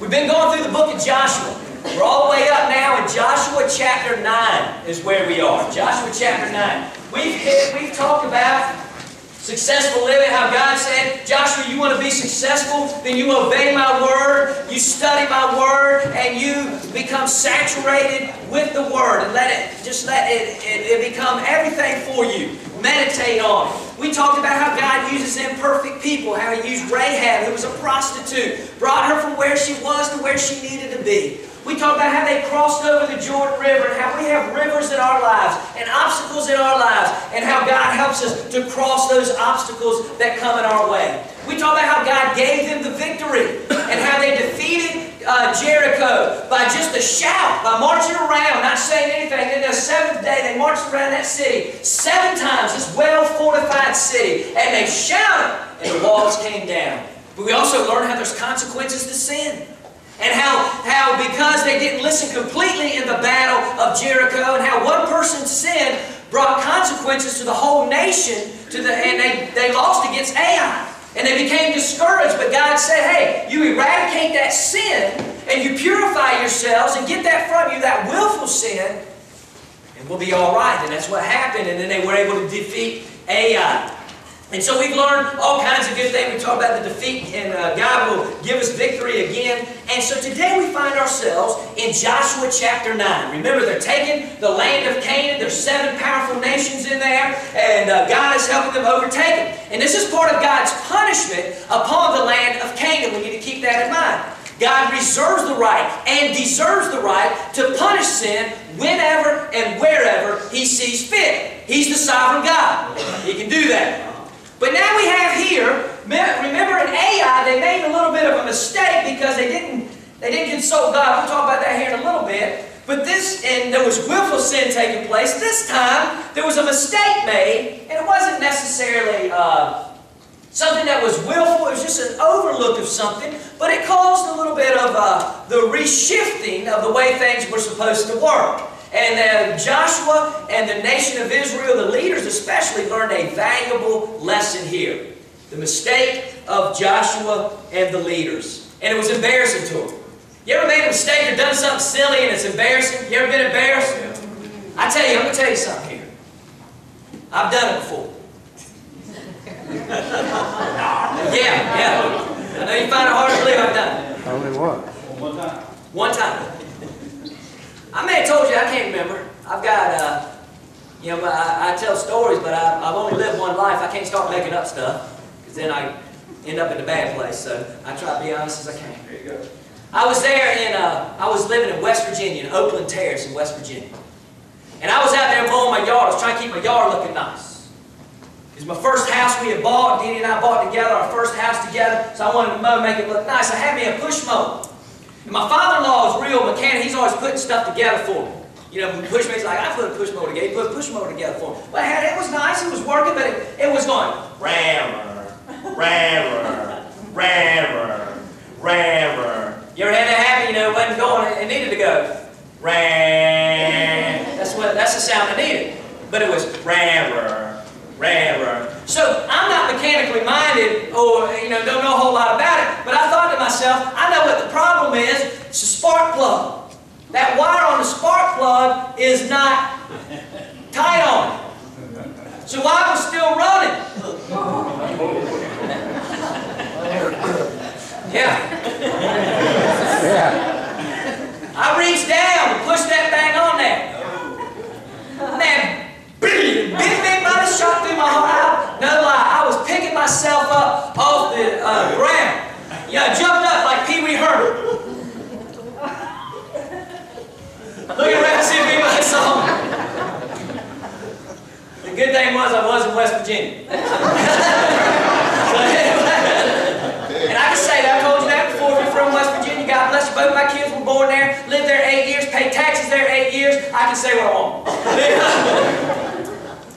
We've been going through the book of Joshua. We're all the way up now in Joshua chapter 9 is where we are. Joshua chapter 9. We've talked about successful living, how God said, Joshua, you want to be successful? Then you obey my word, you study my word, and you become saturated with the word. And let it become everything for you. Meditate on it. We talked about how God uses imperfect people, how He used Rahab, who was a prostitute, brought her from where she was to where she needed to be. We talked about how they crossed over the Jordan River and how we have rivers in our lives and obstacles in our lives and how God helps us to cross those obstacles that come in our way. We talked about how God gave them the victory and how they defeated Jericho by just a shout, by marching around, not saying anything. Then the seventh day they marched around that city 7 times, this well-fortified city, and they shouted and the walls came down. But we also learned how there's consequences to sin. And how because they didn't listen completely in the battle of Jericho, and how one person's sin brought consequences to the whole nation, and they lost against Ai. And they became discouraged, but God said, hey, you eradicate that sin, and you purify yourselves, and get that from you, that willful sin, and we'll be all right. And that's what happened, and then they were able to defeat Ai. And so we've learned all kinds of good things. We talked about the defeat, and God will give us victory again. And so today we find ourselves in Joshua chapter 9. Remember, they're taking the land of Canaan. There's 7 powerful nations in there, and God is helping them overtake it. And this is part of God's punishment upon the land of Canaan. We need to keep that in mind. God reserves the right and deserves the right to punish sin whenever and wherever He sees fit. He's the sovereign God. He can do that. But now we have here, remember in Ai, they made a little bit of a mistake because they didn't consult God. We'll talk about that here in a little bit. But and there was willful sin taking place. This time, there was a mistake made, and it wasn't necessarily something that was willful. It was just an overlook of something, but it caused a little bit of the reshifting of the way things were supposed to work. And Joshua and the nation of Israel, the leaders especially, learned a valuable lesson here. The mistake of Joshua and the leaders. And it was embarrassing to them. You ever made a mistake or done something silly and it's embarrassing? You ever been embarrassed? I tell you, I'm going to tell you something here. I've done it before. Yeah. I know you find it hard to believe I've done it. Only one. One time. One time. I may have told you, I can't remember. I've got, I tell stories, but I've only lived one life. I can't start making up stuff, because then I end up in a bad place. So I try to be honest as I can. There you go. I was there I was living in West Virginia, in Oakland Terrace in West Virginia. And I was out there mowing my yard. I was trying to keep my yard looking nice. It was my first house we had bought. Dee and I bought together, our first house together. So I wanted to mow, make it look nice. I had me a push mower. And my father-in-law is a real mechanic. He's always putting stuff together for me. You know, when push mower, he's like, I put a push mower together. He put a push mower together for me. Well, it was nice. It was working, but it was going, rammer, rammer, rammer, rammer. You ever had that happen? You know, it wasn't going. It needed to go, ram. That's the sound it needed. But it was rammer, rammer. So I'm not mechanically minded, or don't know a whole lot about it. But I thought to myself, I know what the problem is. It's a spark plug. That wire on the spark plug is not tight on it. So I was still running. Yeah. I reached down and pushed that thing on there. Man, big body shot through my heart. No lie, I was picking myself up off the ground. I jumped up like Pee Wee Herman. Looking around to see if anybody saw me. The good thing was I was in West Virginia. And I can say that. I told you that before. If you're from West Virginia, God bless you. Both my kids were born there, lived there 8 years, paid taxes there 8 years. I can say what I want.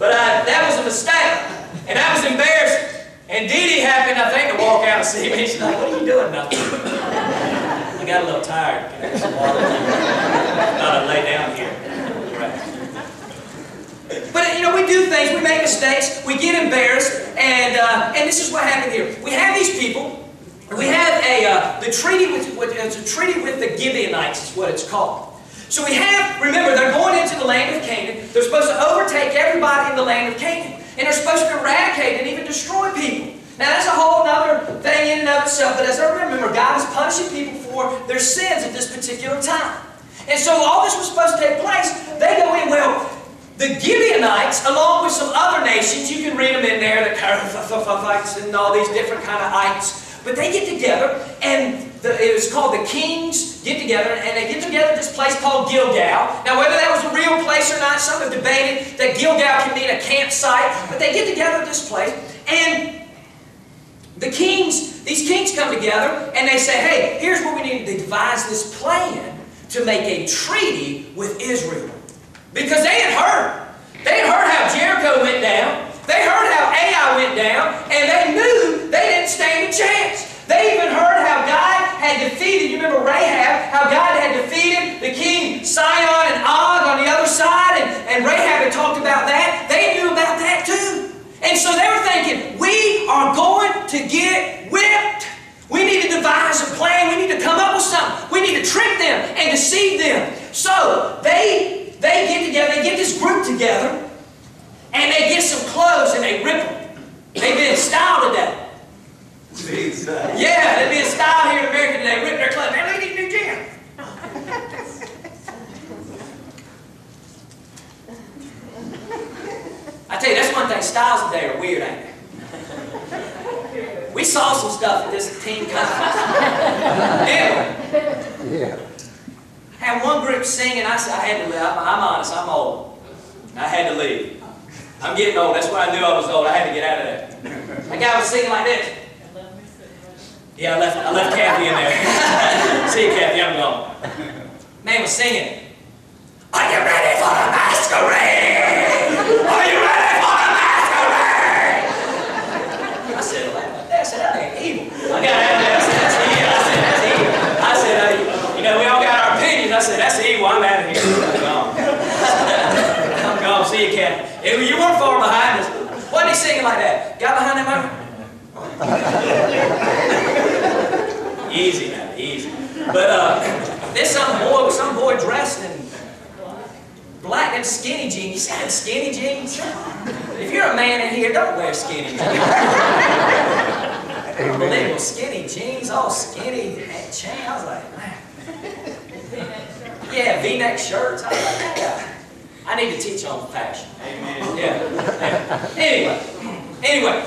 But that was a mistake. And that was embarrassing. And Dee Dee happened, I think, to walk out and see me. She's like, what are you doing? Nothing. I got a little tired. Thought I'd lay down here. But we do things, we make mistakes, we get embarrassed, and this is what happened here. We have these people We have the treaty it's a treaty with the Gibeonites is what it's called. So we have, remember, they're going into the land of Canaan. They're supposed to overtake everybody in the land of Canaan. And they're supposed to eradicate and even destroy people. Now that's a whole other thing in and of itself. But as I remember, God is punishing people for their sins at this particular time. And so all this was supposed to take place. They go in, well, the Gibeonites, along with some other nations, you can read them in there, the Karathites and all these different kind of ites. But they get together, and it was called the kings get together, and they get together at this place called Gilgal. Now, whether that was a real place or not, some have debated that Gilgal can mean a campsite, but they get together at this place, and these kings come together, and they say, hey, here's what we need to devise this plan to make a treaty with Israel. Because they had heard. They had heard how Jericho went down. They heard how Ai went down, and they knew they didn't stand a chance. They even heard how God had defeated, you remember Rahab, how God had defeated the king Sihon and Og on the other side, and Rahab had talked about that. They knew about that too. And so they were thinking, we are going to get whipped. We need to devise a plan. We need to come up with something. We need to trick them and deceive them. So they get together, they get this group together, and they get some clothes and they rip them. They've been styled today. Yeah, they've been styled here in America today. Rip their clothes. Man, look at these new gym. I tell you, that's one thing. Styles today are weird, ain't they? We saw some stuff at this teen conference. Anyway. Yeah. I had one group singing. I said, I had to leave. I'm honest, I'm old. I had to leave. I'm getting old. That's why I knew I was old. I had to get out of there. That guy was singing like this. Yeah, I left Kathy in there. See you, Kathy, I'm gone. Man was singing. Are you ready for the masquerade? Are you ready for the masquerade? I said, that ain't evil. I got out there. I said, that's evil. I said, that's evil. I said, you know, we all got our opinions. I said, that's evil. I'm out of here. I'm gone. I'm gone. See you, Kathy. You weren't far behind us. Wasn't he singing like that? Got behind him over? Easy now, easy. But there's some boy dressed in black and skinny jeans. You see them skinny jeans? If you're a man in here, don't wear skinny jeans. Unbelievable skinny jeans, all skinny chain. I was like, man. Yeah, V-neck shirts. I was like, yeah. I need to teach on fashion. Amen. Yeah. Anyway.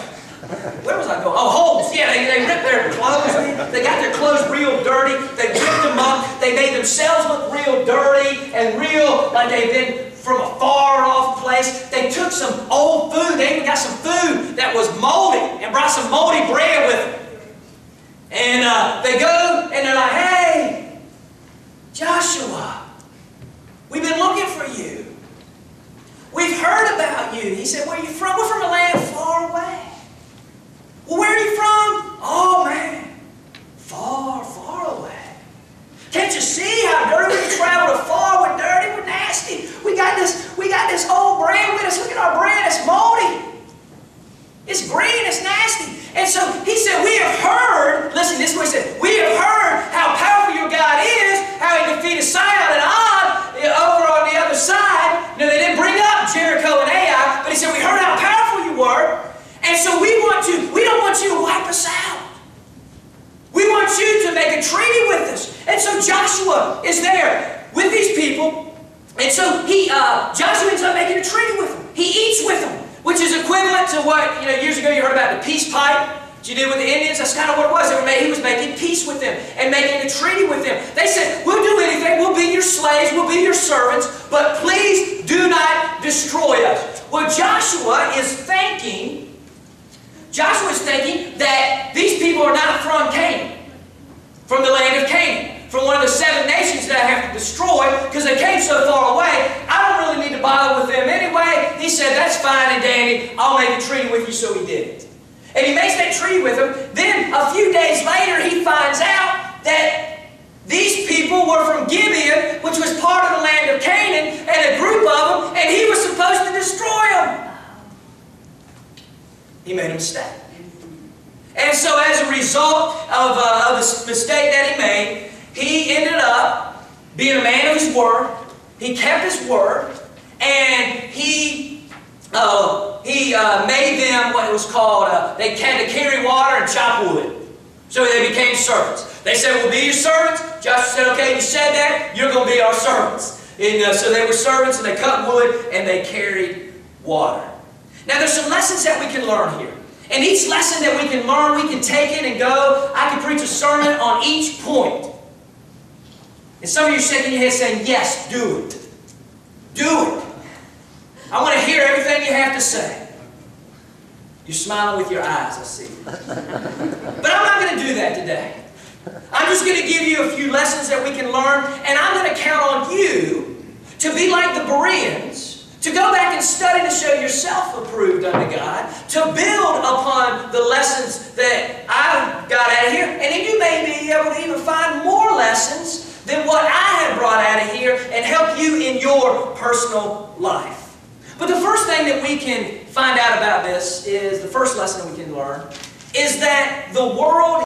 Where was I going? Oh, holes. Yeah, they ripped their clothes. They got their clothes real dirty. They ripped them up. They made themselves look real dirty and real like they've been from a far off place. They took some old food. They even got some food that was moldy and brought some moldy bread with them. And they go and they're like, hey, Joshua, we've been looking for you. We've heard about you. He said, where are you from? We're from a land far away. Well, where are you from? Oh, man. Far, far away. Can't you see how dirty we travel to far? We're dirty. We're nasty. We got this old bread with us. Look at our bread. It's moldy. It's green. It's nasty. And so he said, we have heard, listen, this is what he said, we have heard how powerful your God is, how he defeated Sihon and Og over on the other side. You know, they didn't bring up Jericho and Ai, but he said, we heard how powerful you were. And so we don't want you to wipe us out. We want you to make a treaty with us. And so Joshua is there with these people. And so Joshua ends up making a treaty with them. He eats with them, which is equivalent to what, years ago you heard about the peace pipe that you did with the Indians. That's kind of what it was. He was making peace with them and making a treaty with them. They said, we'll do anything. We'll be your slaves. We'll be your servants. But please do not destroy us. Well, Joshua is thinking that these people are not from Canaan, from the land of Canaan, from one of the 7 nations that I have to destroy because they came so far away. I don't really need to bother with them anyway. He said, that's fine and dandy. I'll make a treaty with you, so he did it. And he makes that treaty with them. Then a few days later, he finds out that these people were from Gibeon, which was part of the land of Canaan, and a group of them, and he was supposed to destroy them. He made a mistake. And so as a result of the mistake that he made, he ended up being a man of his word. He kept his word, and he made them what it was called, they had to carry water and chop wood. So they became servants. They said, we'll be your servants. Joshua said, okay, you said that, you're going to be our servants. And so they were servants, and they cut wood, and they carried water. Now there's some lessons that we can learn here. And each lesson that we can learn, we can take it and go. I can preach a sermon on each point. And some of you are shaking your head saying, yes, do it. Do it. I want to hear everything you have to say. You're smiling with your eyes, I see. But I'm not going to do that today. I'm just going to give you a few lessons that we can learn, and I'm going to count on you to be like the Bereans, to go back and study to show yourself approved unto God, to build upon the lessons that I got out of here, and then you may be able to even find more lessons than what I have brought out of here and help you in your personal life. But the first thing that we can find out about this is, the first lesson we can learn, is that the world